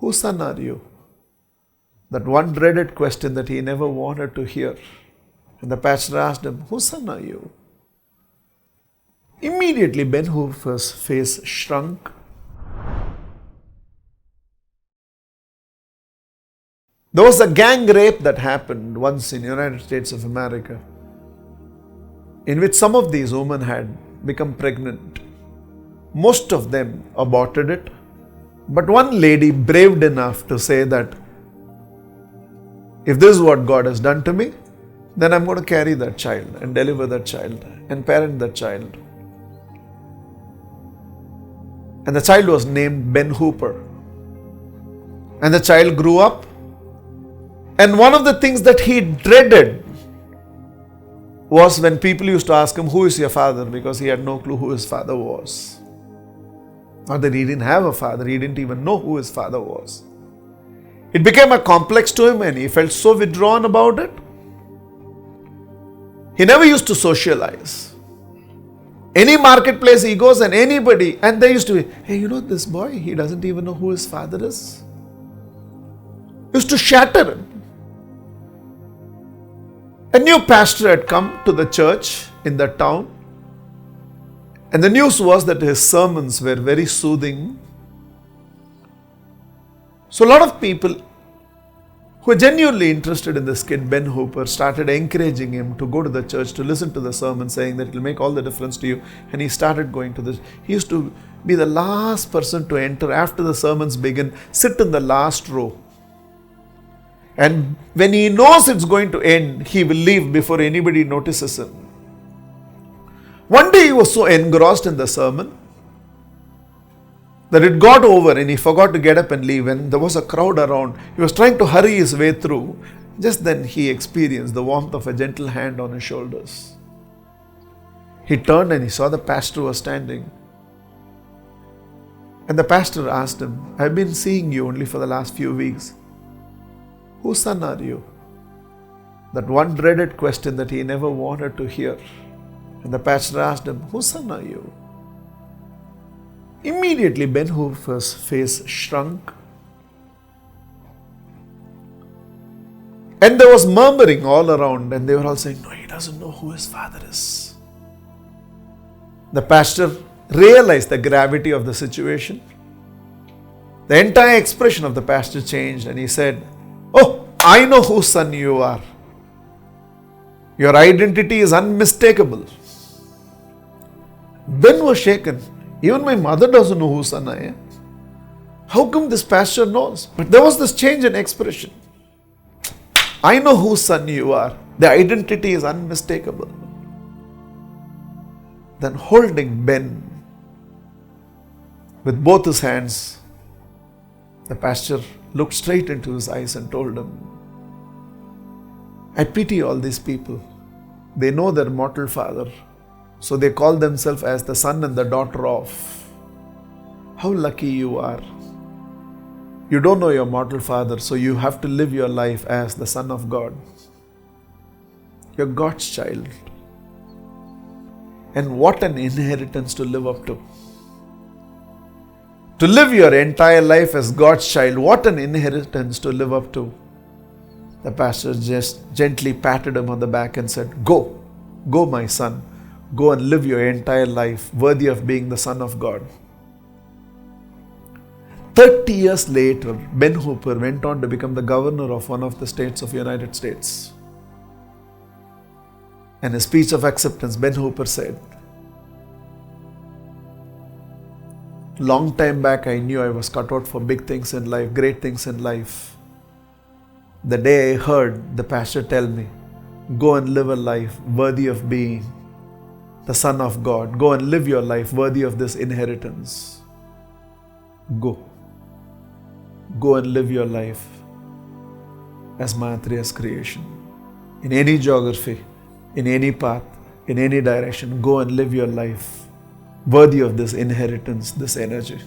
Whose son are you? That one dreaded question that he never wanted to hear. And the pastor asked him, whose son are you? Immediately Ben Hooper's face shrunk. There was a gang rape that happened once in the United States of America, in which some of these women had become pregnant. Most of them aborted it, but one lady braved enough to say that if this is what God has done to me, then I'm going to carry that child and deliver that child and parent that child. And the child was named Ben Hooper. And the child grew up. And one of the things that he dreaded was when people used to ask him, who is your father? Because he had no clue who his father was. Not that he didn't have a father, he didn't even know who his father was. It became a complex to him and he felt so withdrawn about it. He never used to socialize. Any marketplace he goes and anybody, and they used to be, hey, you know this boy, he doesn't even know who his father is. Used to shatter him. A new pastor had come to the church in that town, and the news was that his sermons were very soothing. So a lot of people who were genuinely interested in this kid, Ben Hooper, started encouraging him to go to the church, to listen to the sermon, saying that it will make all the difference to you. And he started going to this. He used to be the last person to enter after the sermons begin, sit in the last row. And when he knows it's going to end, he will leave before anybody notices him. One day he was so engrossed in the sermon that it got over and he forgot to get up and leave. And there was a crowd around. He was trying to hurry his way through. Just then he experienced the warmth of a gentle hand on his shoulders. He turned and he saw the pastor was standing. And the pastor asked him, I've been seeing you only for the last few weeks. Whose son are you? That one dreaded question that he never wanted to hear. And the pastor asked him, whose son are you? Immediately Ben Hooper's face shrunk. And there was murmuring all around and they were all saying, no, he doesn't know who his father is. The pastor realized the gravity of the situation. The entire expression of the pastor changed and he said, oh, I know whose son you are. Your identity is unmistakable. Ben was shaken. Even my mother doesn't know whose son I am. How come this pastor knows? But there was this change in expression. I know whose son you are. The identity is unmistakable. Then holding Ben with both his hands, the pastor looked straight into his eyes and told him, I pity all these people. They know their mortal father. So they call themselves as the son and the daughter of. How lucky you are. You don't know your mortal father, so you have to live your life as the son of God. You're God's child. And what an inheritance to live up to. To live your entire life as God's child, what an inheritance to live up to. The pastor just gently patted him on the back and said, go, my son. Go and live your entire life worthy of being the son of God. 30 years later, Ben Hooper went on to become the governor of one of the states of the United States. In his speech of acceptance, Ben Hooper said, long time back I knew I was cut out for big things in life, great things in life. The day I heard the pastor tell me, go and live a life worthy of being the son of God. Go and live your life worthy of this inheritance. Go. Go and live your life as Maitreya's creation. In any geography, in any path, in any direction, go and live your life worthy of this inheritance, this energy.